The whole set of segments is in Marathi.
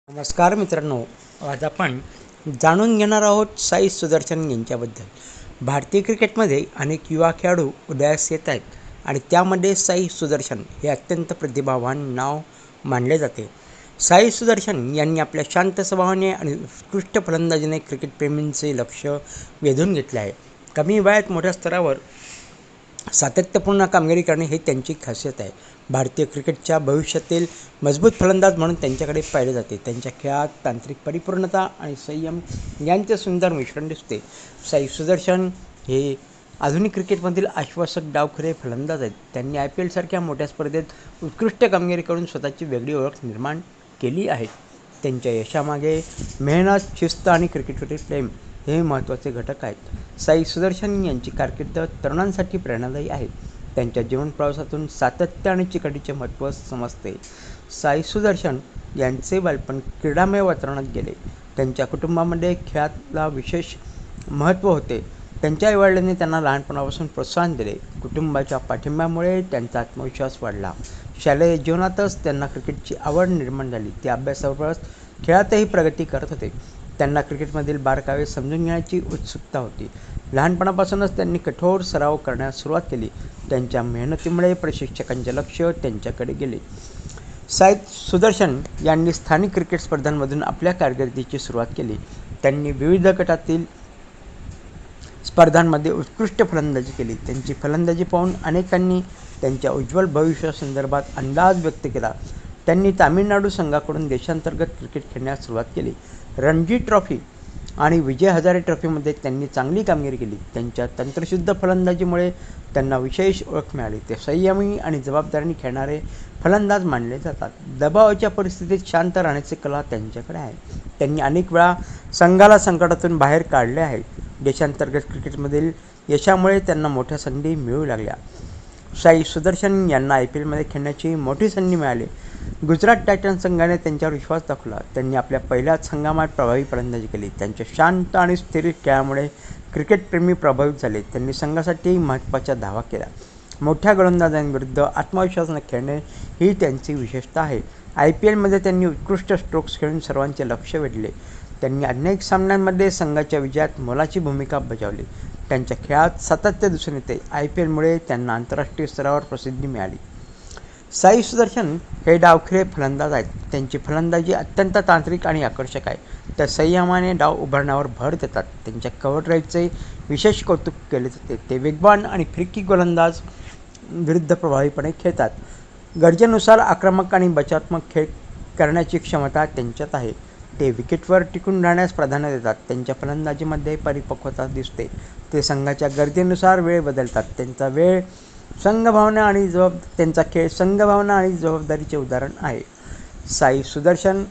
नमस्कार मित्रांनो, आज आपण जाणून घेणार आहोत साई सुदर्शन यांच्याबद्दल. भारतीय क्रिकेटमध्ये अनेक युवा खेळाडू उदयास येत आहेत आणि त्यामध्ये साई सुदर्शन हे अत्यंत प्रतिभावान नाव मानले जाते. साई सुदर्शन यांनी आपल्या शांत स्वभावाने आणि उत्कृष्ट फलंदाजीने क्रिकेटप्रेमींचे लक्ष वेधून घेतले आहे. कमी वयात मोठ्या स्तरावर सातत्यपूर्ण कामगिरी करणे ही त्यांची खासियत आहे. भारतीय क्रिकेटच्या भविष्यातील मजबूत फलंदाज म्हणून त्यांच्याकडे पाहिले जाते. त्यांच्या खेळात तांत्रिक परिपूर्णता आणि संयम यांचे सुंदर मिश्रण दिसते. साई सुदर्शन हे आधुनिक क्रिकेटमधील आश्वासक डावखुरे फलंदाज आहेत. त्यांनी IPL सारख्या मोठ्या स्पर्धेत उत्कृष्ट कामगिरी करून स्वतःची वेगळी ओळख निर्माण केली आहे. त्यांच्या यशामागे मेहनत, शिस्त आणि क्रिकेटवरील प्रेम हे महत्त्वाचे घटक आहेत. साई सुदर्शन यांची कारकीर्द तरुणांसाठी प्रेरणादायी आहे. त्यांच्या जीवन प्रवासातून सातत्य आणि चिकाटीचे महत्त्व समजते. साई सुदर्शन यांचे बालपण क्रीडामय वातावरणात गेले. त्यांच्या कुटुंबामध्ये खेळाला विशेष महत्त्व होते. त्यांच्या आईवडिलांनी त्यांना लहानपणापासून प्रोत्साहन दिले. कुटुंबाच्या पाठिंब्यामुळे त्यांचा आत्मविश्वास वाढला. शालेय जीवनातच त्यांना क्रिकेटची आवड निर्माण झाली. ते अभ्यासाबरोबरच खेळातही प्रगती करत होते. त्यांना क्रिकेटमधील बारकावे समजून घेण्याची उत्सुकता होती. लहानपणापासूनच त्यांनी कठोर सराव करण्यास सुरुवात केली. त्यांच्या मेहनतीमुळे प्रशिक्षकांचे लक्ष त्यांच्याकडे गेले. साई सुदर्शन यांनी स्थानिक क्रिकेट स्पर्धांमधून आपल्या कारकिर्दीची सुरुवात केली. त्यांनी विविध गटातील स्पर्धांमध्ये उत्कृष्ट फलंदाजी केली. त्यांची फलंदाजी पाहून अनेकांनी त्यांच्या उज्ज्वल भविष्यासंदर्भात अंदाज व्यक्त केला. त्यांनी तामिळनाडू संघाकडून देशांतर्गत क्रिकेट खेळण्यास सुरुवात केली. रणजी ट्रॉफी आणि विजय हजारे ट्रॉफीमध्ये त्यांनी चांगली कामगिरी केली. त्यांच्या तंत्रशुद्ध फलंदाजीमुळे त्यांना विशेष ओळख मिळाली. ते संयमी आणि जबाबदारीने खेळणारे फलंदाज मानले जातात. दबावाच्या परिस्थितीत शांत राहण्याची कला त्यांच्याकडे आहे. त्यांनी अनेक वेळा संघाला संकटातून बाहेर काढले आहे. देशांतर्गत क्रिकेटमधील यशामुळे त्यांना मोठ्या संधी मिळू लागल्या. साई सुदर्शन यांना IPLमध्ये खेळण्याची मोठी संधी मिळाली. गुजरात टायटन्स संघाने त्यांच्यावर विश्वास दाखवला. त्यांनी आपल्या पहिल्याच हंगामात प्रभावी फलंदाजी केली. त्यांच्या शांत आणि स्थिर खेळामुळे क्रिकेटप्रेमी प्रभावित झाले. त्यांनी संघासाठी महत्त्वाचा धावा केला. मोठ्या गोलंदाजांविरुद्ध आत्मविश्वासाने खेळणे ही त्यांची विशेषता आहे. IPLमध्ये त्यांनी उत्कृष्ट स्ट्रोक्स खेळून सर्वांचे लक्ष वेधले. त्यांनी अनेक सामन्यांमध्ये संघाच्या विजयात मोलाची भूमिका बजावली. त्यांच्या खेळात सातत्य दिसून येते. IPLमुळे त्यांना आंतरराष्ट्रीय स्तरावर प्रसिद्धी मिळाली. साई सुदर्शन हे डावखुरे फलंदाज आहेत. त्यांची फलंदाजी अत्यंत तांत्रिक आणि आकर्षक आहे. त्या संयमाने डाव उभारण्यावर भर देतात. त्यांच्या कव्हर ड्राईव्हचे विशेष कौतुक केले जाते. ते वेगवान आणि फिरकी गोलंदाज विरुद्ध प्रभावीपणे खेळतात. गरजेनुसार आक्रमक आणि बचावात्मक खेळ करण्याची क्षमता त्यांच्यात आहे. ते विकेटवर टिकून राहण्यास प्राधान्य देतात. त्यांच्या फलंदाजीमध्ये परिपक्वता दिसते. ते संघाच्या गरजेनुसार वेळ बदलतात. त्यांचा खेळ संघभावना आणि जबाबदारीचे उदाहरण आहे. साई सुदर्शन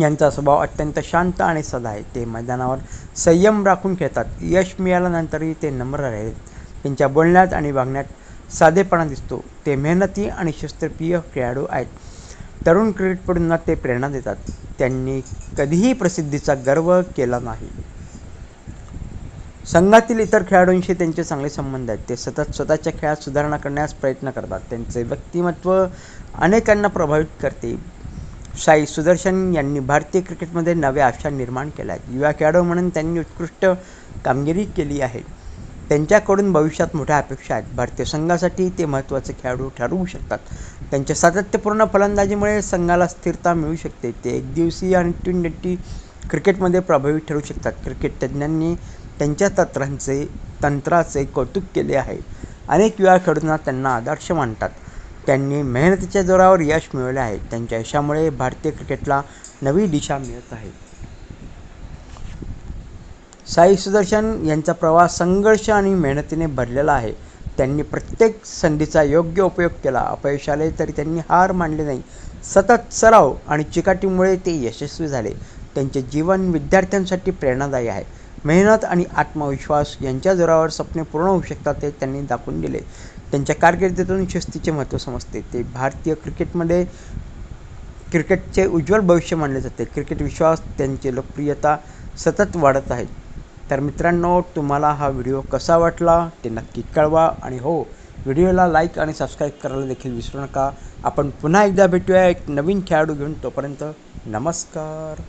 यांचा स्वभाव अत्यंत शांत आणि साधा आहे. ते मैदानावर संयम राखून खेळतात. यश मिळाल्यानंतरही ते नम्र राहिले. त्यांच्या बोलण्यात आणि वागण्यात साधेपणा दिसतो. ते मेहनती आणि शिस्तप्रिय खेळाडू आहेत. तरुण क्रिकेटपटूंना ते प्रेरणा देतात. त्यांनी कधीही प्रसिद्धीचा गर्व केला नाही. संघातील इतर खेळाडूंशी त्यांचे चांगले संबंध आहेत. ते सतत स्वतःच्या खेळात सुधारणा करण्यास प्रयत्न करतात. त्यांचे व्यक्तिमत्व अनेकांना प्रभावित करते. साई सुदर्शन यांनी भारतीय क्रिकेटमध्ये नव्या आशा निर्माण केल्या आहेत. युवा खेळाडू म्हणून त्यांनी उत्कृष्ट कामगिरी केली आहे. त्यांच्याकडून भविष्यात मोठ्या अपेक्षा आहेत. भारतीय संघासाठी ते महत्त्वाचे खेळाडू ठरवू शकतात. त्यांच्या सातत्यपूर्ण फलंदाजीमुळे संघाला स्थिरता मिळू शकते. ते एकदिवसीय आणि T20 क्रिकेटमध्ये प्रभावी ठरू शकतात. क्रिकेट तज्ज्ञांनी त्यांच्या तंत्राचे कौतुक केले आहे. अनेक युवा खेळाडूंना त्यांना आदर्श मानतात. त्यांनी मेहनतीच्या जोरावर यश मिळवले आहे. त्यांच्या यशामुळे भारतीय क्रिकेटला नवी दिशा मिळत आहे. साई सुदर्शन यांचा प्रवास संघर्ष आणि मेहनतीने भरलेला आहे. त्यांनी प्रत्येक संधीचा योग्य उपयोग केला. अपयश आले तरी त्यांनी हार मानली नाही. सतत सराव आणि चिकाटीमुळे ते यशस्वी झाले. त्यांचे जीवन विद्यार्थ्यांसाठी प्रेरणादायी आहे. मेहनत आणि आत्मविश्वास यांच्या जोरावर स्वप्ने पूर्ण होऊ शकतात हे त्यांनी दाखवून दिले. त्यांच्या कारकिर्दीतून शिस्तीचे महत्त्व समजते. ते भारतीय क्रिकेटचे उज्ज्वल भविष्य मानले जाते. क्रिकेट विश्वास त्यांची लोकप्रियता सतत वाढत आहे. तर मित्रांनो, तुम्हाला हा व्हिडिओ कसा वाटला ते नक्की कळवा आणि हो, व्हिडिओला लाईक आणि सबस्क्राईब करायला देखील विसरू नका. आपण पुन्हा एकदा भेटूया एक नवीन खेळाडू घेऊन. तोपर्यंत नमस्कार.